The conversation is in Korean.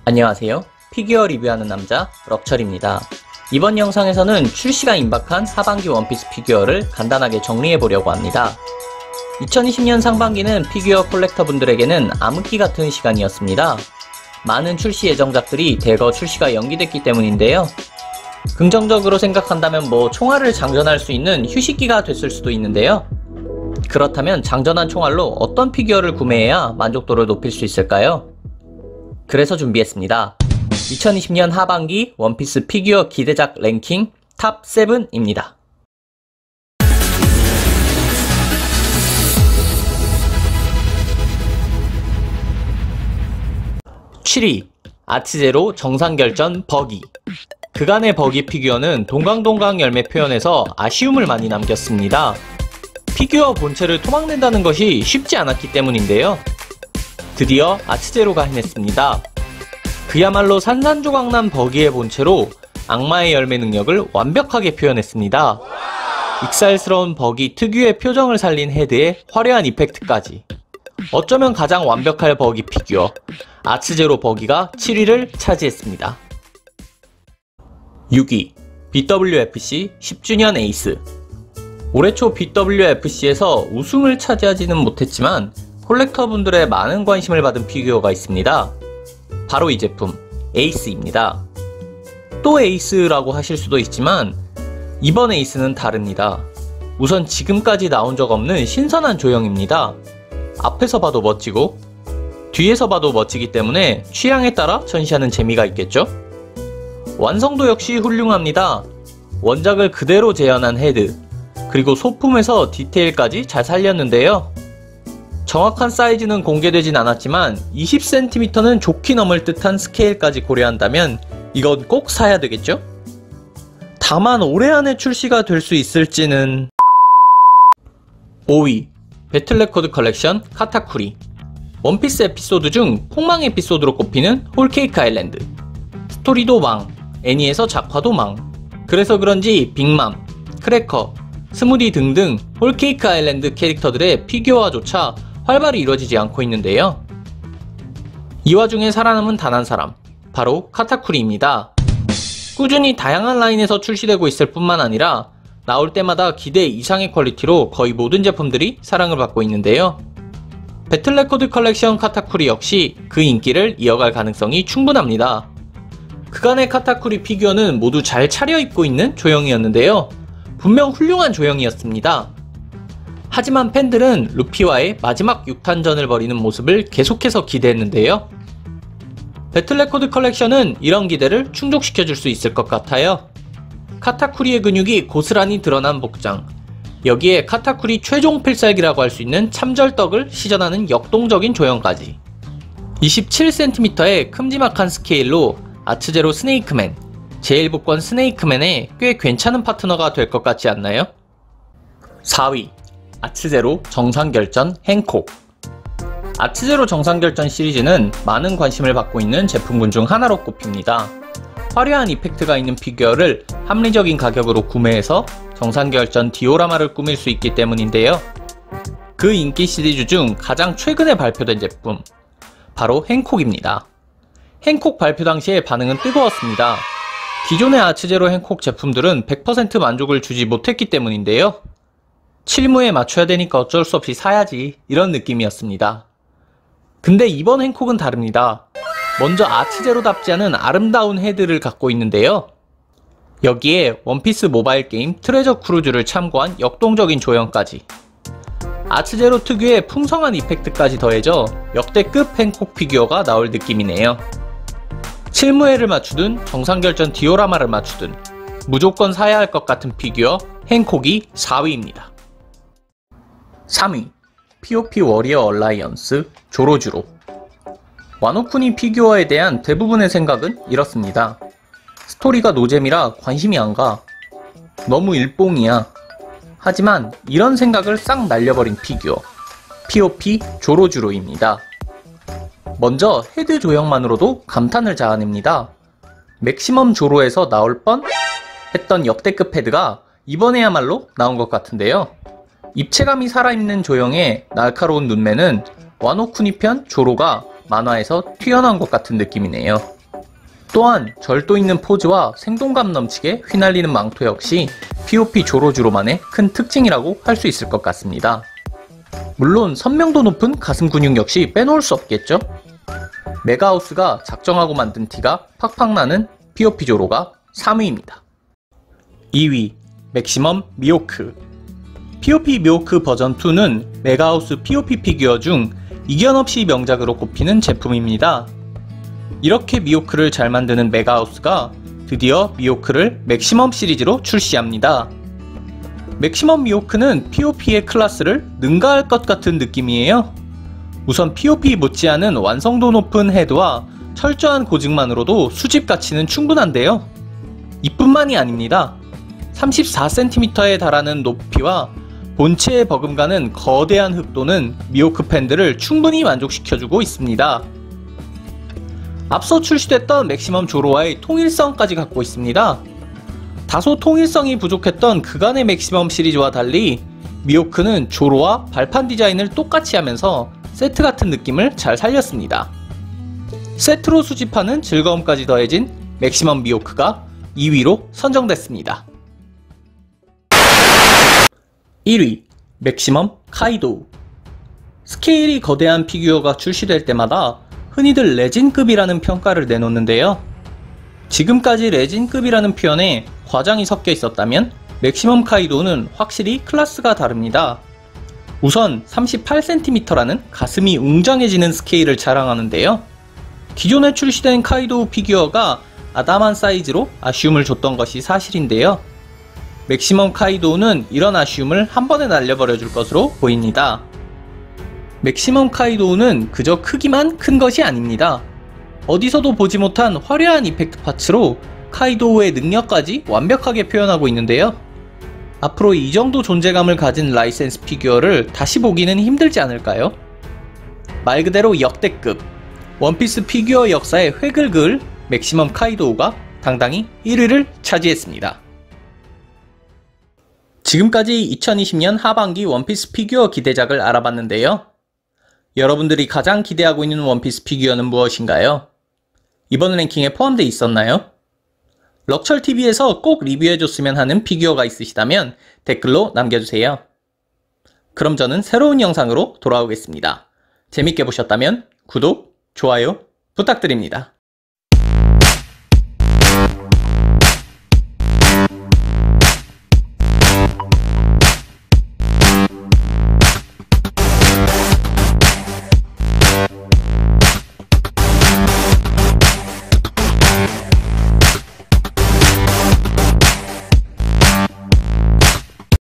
안녕하세요. 피규어 리뷰하는 남자 럭철입니다. 이번 영상에서는 출시가 임박한 하반기 원피스 피규어를 간단하게 정리해보려고 합니다. 2020년 상반기는 피규어 콜렉터분들에게는 암흑기 같은 시간이었습니다. 많은 출시 예정작들이 대거 출시가 연기됐기 때문인데요. 긍정적으로 생각한다면 총알을 장전할 수 있는 휴식기가 됐을 수도 있는데요. 그렇다면 장전한 총알로 어떤 피규어를 구매해야 만족도를 높일 수 있을까요? 그래서 준비했습니다. 2020년 하반기 원피스 피규어 기대작 랭킹 탑 7입니다. 7위 아치제로 정상결전 버기. 그간의 버기 피규어는 동강동강 열매 표현에서 아쉬움을 많이 남겼습니다. 피규어 본체를 토막낸다는 것이 쉽지 않았기 때문인데요. 드디어 아치제로가 해냈습니다. 그야말로 산산조각난 버기의 본체로 악마의 열매 능력을 완벽하게 표현했습니다. 익살스러운 버기 특유의 표정을 살린 헤드에 화려한 이펙트까지. 어쩌면 가장 완벽할 버기 피규어 아치제로 버기가 7위를 차지했습니다. 6위 BWFC 10주년 에이스. 올해 초 BWFC에서 우승을 차지하지는 못했지만 콜렉터분들의 많은 관심을 받은 피규어가 있습니다. 바로 이 제품 에이스입니다. 또 에이스라고 하실 수도 있지만 이번 에이스는 다릅니다. 우선 지금까지 나온 적 없는 신선한 조형입니다. 앞에서 봐도 멋지고 뒤에서 봐도 멋지기 때문에 취향에 따라 전시하는 재미가 있겠죠? 완성도 역시 훌륭합니다. 원작을 그대로 재현한 헤드, 그리고 소품에서 디테일까지 잘 살렸는데요. 정확한 사이즈는 공개되진 않았지만 20cm는 좋게 넘을 듯한 스케일까지 고려한다면 이건 꼭 사야 되겠죠? 다만 올해 안에 출시가 될 수 있을지는... 5위 배틀레코드 컬렉션 카타쿠리. 원피스 에피소드 중 폭망 에피소드로 꼽히는 홀케이크 아일랜드. 스토리도 망, 애니에서 작화도 망. 그래서 그런지 빅맘, 크래커, 스무디 등등 홀케이크 아일랜드 캐릭터들의 피규어화조차 활발히 이루어지지 않고 있는데요. 이 와중에 살아남은 단 한 사람, 바로 카타쿠리입니다. 꾸준히 다양한 라인에서 출시되고 있을 뿐만 아니라 나올 때마다 기대 이상의 퀄리티로 거의 모든 제품들이 사랑을 받고 있는데요. 배틀레코드 컬렉션 카타쿠리 역시 그 인기를 이어갈 가능성이 충분합니다. 그간의 카타쿠리 피규어는 모두 잘 차려입고 있는 조형이었는데요. 분명 훌륭한 조형이었습니다. 하지만 팬들은 루피와의 마지막 6탄전을 벌이는 모습을 계속해서 기대했는데요. 배틀레코드 컬렉션은 이런 기대를 충족시켜줄 수 있을 것 같아요. 카타쿠리의 근육이 고스란히 드러난 복장, 여기에 카타쿠리 최종 필살기라고 할 수 있는 참절떡을 시전하는 역동적인 조형까지. 27cm의 큼지막한 스케일로 아츠제로 스네이크맨, 제1복권 스네이크맨에 꽤 괜찮은 파트너가 될 것 같지 않나요? 4위 아츠제로 정상결전 행콕. 아츠제로 정상결전 시리즈는 많은 관심을 받고 있는 제품군 중 하나로 꼽힙니다. 화려한 이펙트가 있는 피규어를 합리적인 가격으로 구매해서 정상결전 디오라마를 꾸밀 수 있기 때문인데요. 그 인기 시리즈 중 가장 최근에 발표된 제품, 바로 행콕입니다. 행콕 발표 당시의 반응은 뜨거웠습니다. 기존의 아츠제로 행콕 제품들은 100% 만족을 주지 못했기 때문인데요. 실무에 맞춰야 되니까 어쩔 수 없이 사야지, 이런 느낌이었습니다. 근데 이번 행콕은 다릅니다. 먼저 아츠제로답지 않은 아름다운 헤드를 갖고 있는데요. 여기에 원피스 모바일 게임 트레저 크루즈를 참고한 역동적인 조형까지. 아츠제로 특유의 풍성한 이펙트까지 더해져 역대급 행콕 피규어가 나올 느낌이네요. 실무회를 맞추든 정상결전 디오라마를 맞추든 무조건 사야 할 것 같은 피규어 행콕이 4위입니다. 3위 POP 워리어 얼라이언스 조로주로. 와노쿠니 피규어에 대한 대부분의 생각은 이렇습니다. 스토리가 노잼이라 관심이 안 가. 너무 일봉이야. 하지만 이런 생각을 싹 날려버린 피규어 POP 조로주로입니다. 먼저 헤드 조형만으로도 감탄을 자아냅니다. 맥시멈 조로에서 나올 뻔 했던 역대급 헤드가 이번에야말로 나온 것 같은데요. 입체감이 살아있는 조형의 날카로운 눈매는 와노쿠니 편 조로가 만화에서 튀어나온 것 같은 느낌이네요. 또한 절도 있는 포즈와 생동감 넘치게 휘날리는 망토 역시 POP 조로주로만의 큰 특징이라고 할 수 있을 것 같습니다. 물론 선명도 높은 가슴 근육 역시 빼놓을 수 없겠죠? 메가하우스가 작정하고 만든 티가 팍팍 나는 POP 조로가 3위입니다. 2위 맥시멈 미호크. POP 미호크 버전 2는 메가하우스 POP 피규어 중 이견 없이 명작으로 꼽히는 제품입니다. 이렇게 미호크를 잘 만드는 메가하우스가 드디어 미호크를 맥시멈 시리즈로 출시합니다. 맥시멈 미호크는 POP의 클래스를 능가할 것 같은 느낌이에요. 우선 POP 못지않은 완성도 높은 헤드와 철저한 고증만으로도 수집 가치는 충분한데요. 이뿐만이 아닙니다. 34cm에 달하는 높이와 본체에 버금가는 거대한 흑도는 미호크 팬들을 충분히 만족시켜주고 있습니다. 앞서 출시됐던 맥시멈 조로와의 통일성까지 갖고 있습니다. 다소 통일성이 부족했던 그간의 맥시멈 시리즈와 달리 미호크는 조로와 발판 디자인을 똑같이 하면서 세트 같은 느낌을 잘 살렸습니다. 세트로 수집하는 즐거움까지 더해진 맥시멈 미호크가 2위로 선정됐습니다. 1위 맥시멈 카이도우. 스케일이 거대한 피규어가 출시될 때마다 흔히들 레진급이라는 평가를 내놓는데요. 지금까지 레진급이라는 표현에 과장이 섞여 있었다면 맥시멈 카이도우는 확실히 클래스가 다릅니다. 우선 38cm라는 가슴이 웅장해지는 스케일을 자랑하는데요. 기존에 출시된 카이도우 피규어가 아담한 사이즈로 아쉬움을 줬던 것이 사실인데요. 맥시멈 카이도우는 이런 아쉬움을 한 번에 날려버려 줄 것으로 보입니다. 맥시멈 카이도우는 그저 크기만 큰 것이 아닙니다. 어디서도 보지 못한 화려한 이펙트 파츠로 카이도우의 능력까지 완벽하게 표현하고 있는데요. 앞으로 이 정도 존재감을 가진 라이센스 피규어를 다시 보기는 힘들지 않을까요? 말 그대로 역대급, 원피스 피규어 역사의 획을 그을 맥시멈 카이도우가 당당히 1위를 차지했습니다. 지금까지 2020년 하반기 원피스 피규어 기대작을 알아봤는데요. 여러분들이 가장 기대하고 있는 원피스 피규어는 무엇인가요? 이번 랭킹에 포함되어 있었나요? 럭철TV에서 꼭 리뷰해줬으면 하는 피규어가 있으시다면 댓글로 남겨주세요. 그럼 저는 새로운 영상으로 돌아오겠습니다. 재밌게 보셨다면 구독, 좋아요 부탁드립니다.